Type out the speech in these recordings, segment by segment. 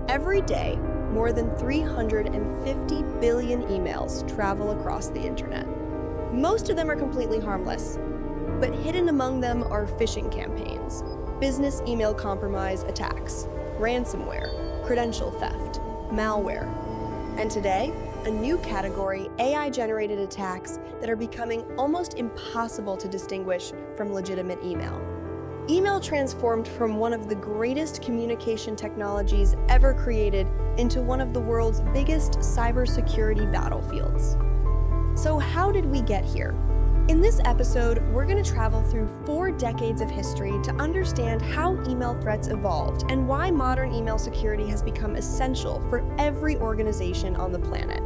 Every day, more than 350 billion emails travel across the internet. Most of them are completely harmless, but hidden among them are phishing campaigns, business email compromise attacks, ransomware, credential theft, malware, and today, a new category, AI-generated attacks that are becoming almost impossible to distinguish from legitimate email. Email transformed from one of the greatest communication technologies ever created into one of the world's biggest cybersecurity battlefields. So how did we get here? In this episode, we're going to travel through 4 decades of history to understand how email threats evolved and why modern email security has become essential for every organization on the planet.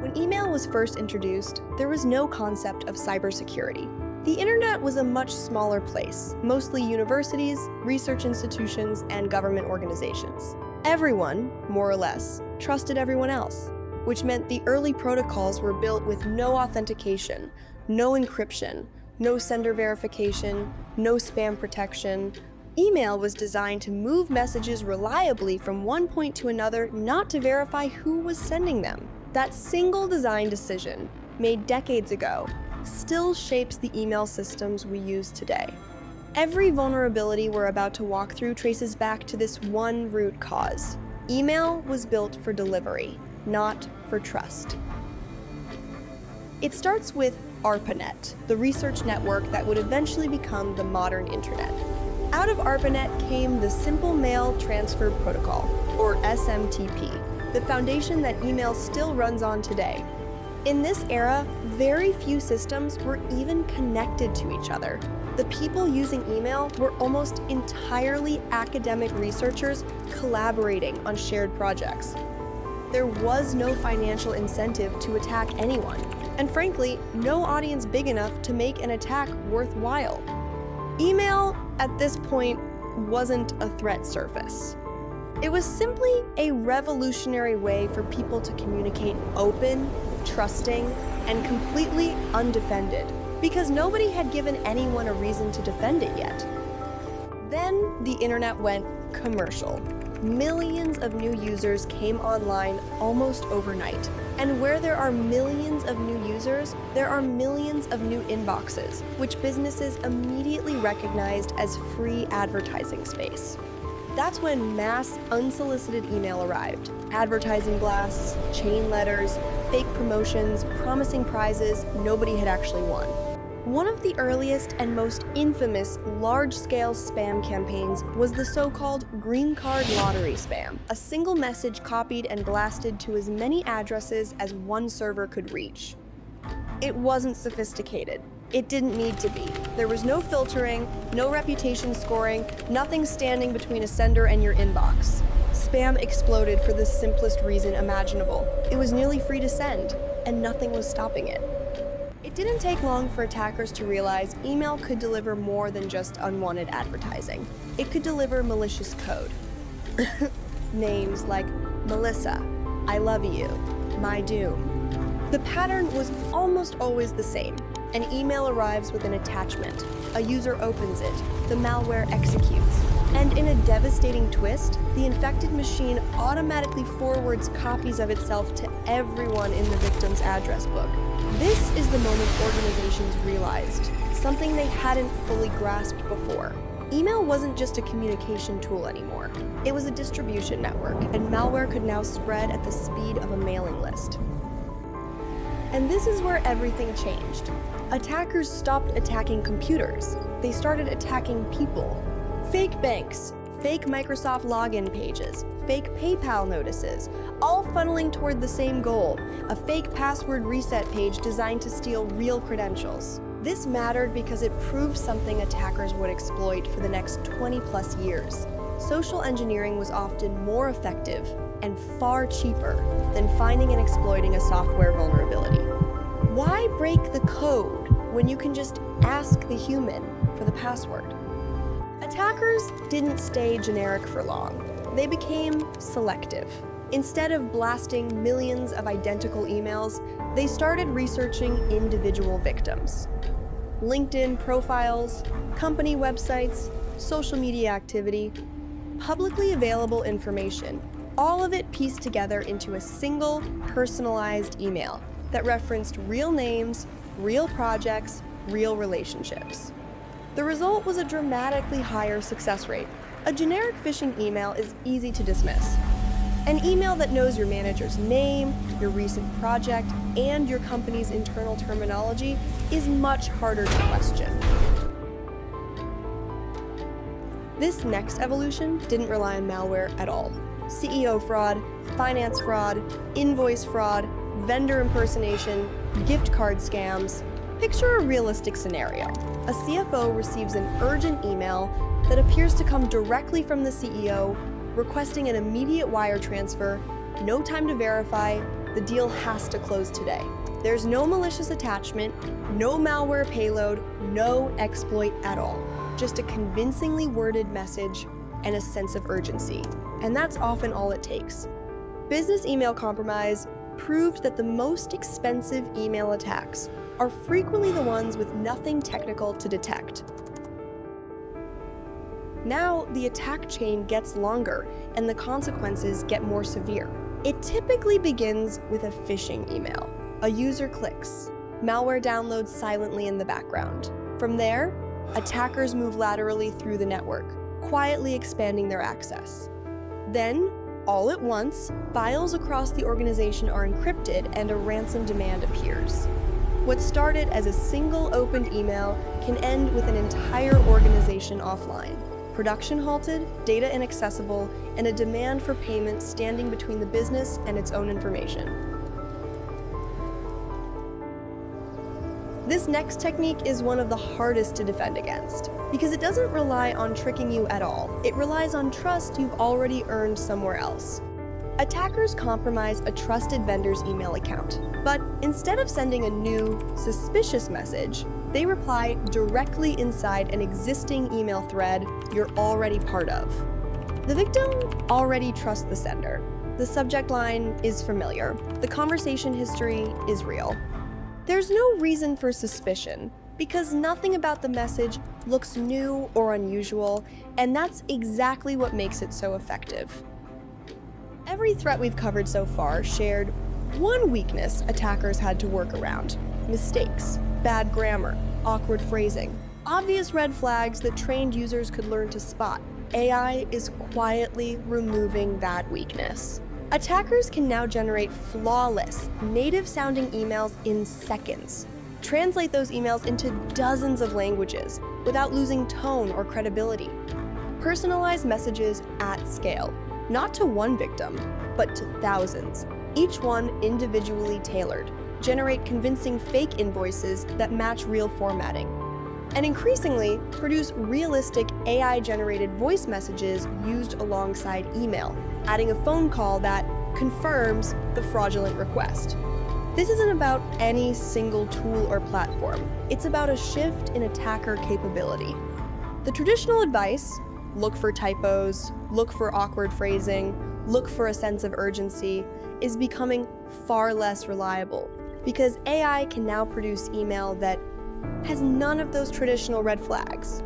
When email was first introduced, there was no concept of cybersecurity. The internet was a much smaller place, mostly universities, research institutions, and government organizations. Everyone, more or less, trusted everyone else, which meant the early protocols were built with no authentication, no encryption, no sender verification, no spam protection. Email was designed to move messages reliably from one point to another, not to verify who was sending them. That single design decision, made decades ago, still shapes the email systems we use today. Every vulnerability we're about to walk through traces back to this one root cause. Email was built for delivery, not for trust. It starts with ARPANET, the research network that would eventually become the modern internet. Out of ARPANET came the Simple Mail Transfer Protocol, or SMTP, the foundation that email still runs on today. In this era, very few systems were even connected to each other. The people using email were almost entirely academic researchers collaborating on shared projects. There was no financial incentive to attack anyone, and frankly, no audience big enough to make an attack worthwhile. Email, at this point, wasn't a threat surface. It was simply a revolutionary way for people to communicate open, trusting, and completely undefended, because nobody had given anyone a reason to defend it yet. Then the internet went commercial. Millions of new users came online almost overnight. And where there are millions of new users, there are millions of new inboxes, which businesses immediately recognized as free advertising space. That's when mass unsolicited email arrived. Advertising blasts, chain letters, fake promotions, promising prizes nobody had actually won. One of the earliest and most infamous large-scale spam campaigns was the so-called green card lottery spam, a single message copied and blasted to as many addresses as one server could reach. It wasn't sophisticated. It didn't need to be. There was no filtering, no reputation scoring, nothing standing between a sender and your inbox. Spam exploded for the simplest reason imaginable. It was nearly free to send, and nothing was stopping it. It didn't take long for attackers to realize email could deliver more than just unwanted advertising. It could deliver malicious code. Names like Melissa, I love you, my doom. The pattern was almost always the same. An email arrives with an attachment. A user opens it. The malware executes. And in a devastating twist, the infected machine automatically forwards copies of itself to everyone in the victim's address book. This is the moment organizations realized something they hadn't fully grasped before. Email wasn't just a communication tool anymore. It was a distribution network, and malware could now spread at the speed of a mailing list. And this is where everything changed. Attackers stopped attacking computers. They started attacking people. Fake banks, fake Microsoft login pages, fake PayPal notices, all funneling toward the same goal, a fake password reset page designed to steal real credentials. This mattered because it proved something attackers would exploit for the next 20+ years. Social engineering was often more effective and far cheaper than finding and exploiting a software vulnerability. Why break the code when you can just ask the human for the password? Attackers didn't stay generic for long. They became selective. Instead of blasting millions of identical emails, they started researching individual victims. LinkedIn profiles, company websites, social media activity. publicly available information, all of it pieced together into a single, personalized email that referenced real names, real projects, real relationships. The result was a dramatically higher success rate. A generic phishing email is easy to dismiss. An email that knows your manager's name, your recent project, and your company's internal terminology is much harder to question. This next evolution didn't rely on malware at all. CEO fraud, finance fraud, invoice fraud, vendor impersonation, gift card scams. Picture a realistic scenario. A CFO receives an urgent email that appears to come directly from the CEO, requesting an immediate wire transfer, no time to verify, the deal has to close today. There's no malicious attachment, no malware payload, no exploit at all. Just a convincingly worded message and a sense of urgency. And that's often all it takes. Business email compromise proved that the most expensive email attacks are frequently the ones with nothing technical to detect. Now, the attack chain gets longer and the consequences get more severe. It typically begins with a phishing email. A user clicks. Malware downloads silently in the background. From there, attackers move laterally through the network, quietly expanding their access. Then, all at once, files across the organization are encrypted and a ransom demand appears. What started as a single opened email can end with an entire organization offline. Production halted, data inaccessible, and a demand for payment standing between the business and its own information. This next technique is one of the hardest to defend against, because it doesn't rely on tricking you at all. It relies on trust you've already earned somewhere else. Attackers compromise a trusted vendor's email account, but instead of sending a new, suspicious message, they reply directly inside an existing email thread you're already part of. The victim already trusts the sender. The subject line is familiar. The conversation history is real. There's no reason for suspicion, because nothing about the message looks new or unusual, and that's exactly what makes it so effective. Every threat we've covered so far shared one weakness attackers had to work around: mistakes, bad grammar, awkward phrasing, obvious red flags that trained users could learn to spot. AI is quietly removing that weakness. Attackers can now generate flawless, native-sounding emails in seconds. Translate those emails into dozens of languages without losing tone or credibility. Personalize messages at scale, not to one victim, but to thousands, each one individually tailored. Generate convincing fake invoices that match real formatting. And increasingly, produce realistic AI-generated voice messages used alongside email, adding a phone call that confirms the fraudulent request. This isn't about any single tool or platform. It's about a shift in attacker capability. The traditional advice, look for typos, look for awkward phrasing, look for a sense of urgency, is becoming far less reliable because AI can now produce email that has none of those traditional red flags.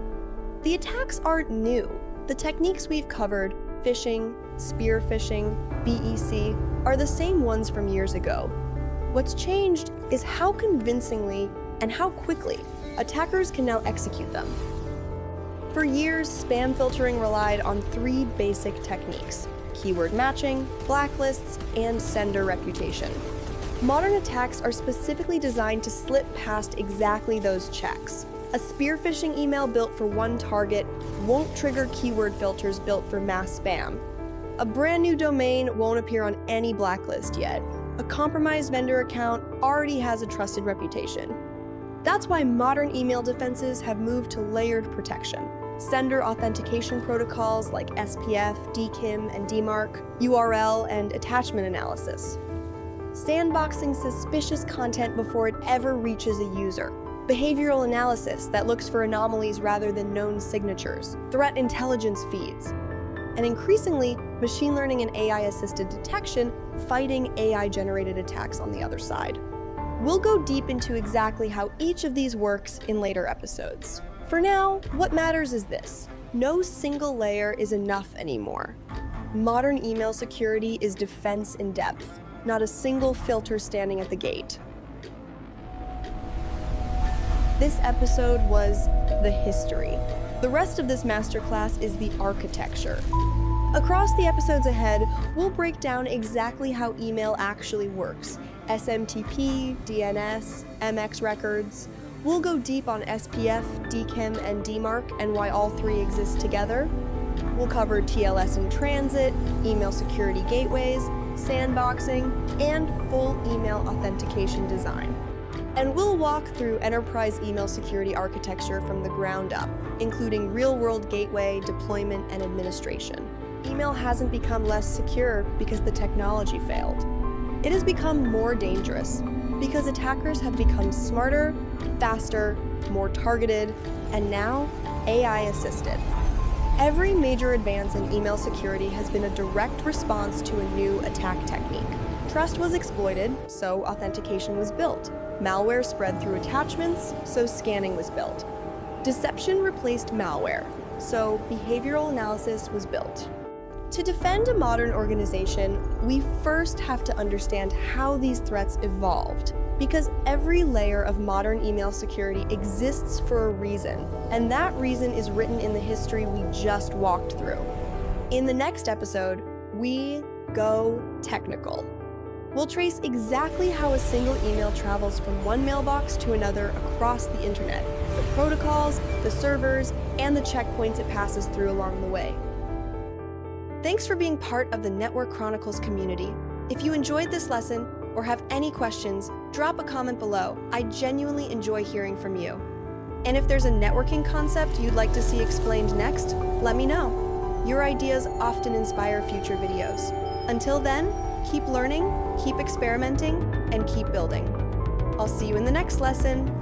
The attacks aren't new. The techniques we've covered, phishing, spear phishing, BEC, are the same ones from years ago. What's changed is how convincingly and how quickly attackers can now execute them. For years, spam filtering relied on three basic techniques: keyword matching, blacklists, and sender reputation. Modern attacks are specifically designed to slip past exactly those checks. A spear phishing email built for one target won't trigger keyword filters built for mass spam. A brand new domain won't appear on any blacklist yet. A compromised vendor account already has a trusted reputation. That's why modern email defenses have moved to layered protection. Sender authentication protocols like SPF, DKIM, and DMARC, URL and attachment analysis. Sandboxing suspicious content before it ever reaches a user. Behavioral analysis that looks for anomalies rather than known signatures. Threat intelligence feeds. And increasingly, machine learning and AI-assisted detection fighting AI-generated attacks on the other side. We'll go deep into exactly how each of these works in later episodes. For now, what matters is this: No single layer is enough anymore. Modern email security is defense in depth, not a single filter standing at the gate. This episode was the history. The rest of this masterclass is the architecture. Across the episodes ahead, we'll break down exactly how email actually works. SMTP, DNS, MX records. We'll go deep on SPF, DKIM, and DMARC and why all three exist together. We'll cover TLS in transit, email security gateways, sandboxing, and full email authentication design. And we'll walk through enterprise email security architecture from the ground up, including real-world gateway, deployment, and administration. Email hasn't become less secure because the technology failed. It has become more dangerous because attackers have become smarter, faster, more targeted, and now AI-assisted. Every major advance in email security has been a direct response to a new attack technique. Trust was exploited, so authentication was built. Malware spread through attachments, so scanning was built. Deception replaced malware, so behavioral analysis was built. To defend a modern organization, we first have to understand how these threats evolved, because every layer of modern email security exists for a reason, and that reason is written in the history we just walked through. In the next episode, we go technical. We'll trace exactly how a single email travels from one mailbox to another across the internet, the protocols, the servers, and the checkpoints it passes through along the way. Thanks for being part of the Network Chronicles community. If you enjoyed this lesson or have any questions, drop a comment below. I genuinely enjoy hearing from you. And if there's a networking concept you'd like to see explained next, let me know. Your ideas often inspire future videos. Until then, keep learning, keep experimenting, and keep building. I'll see you in the next lesson.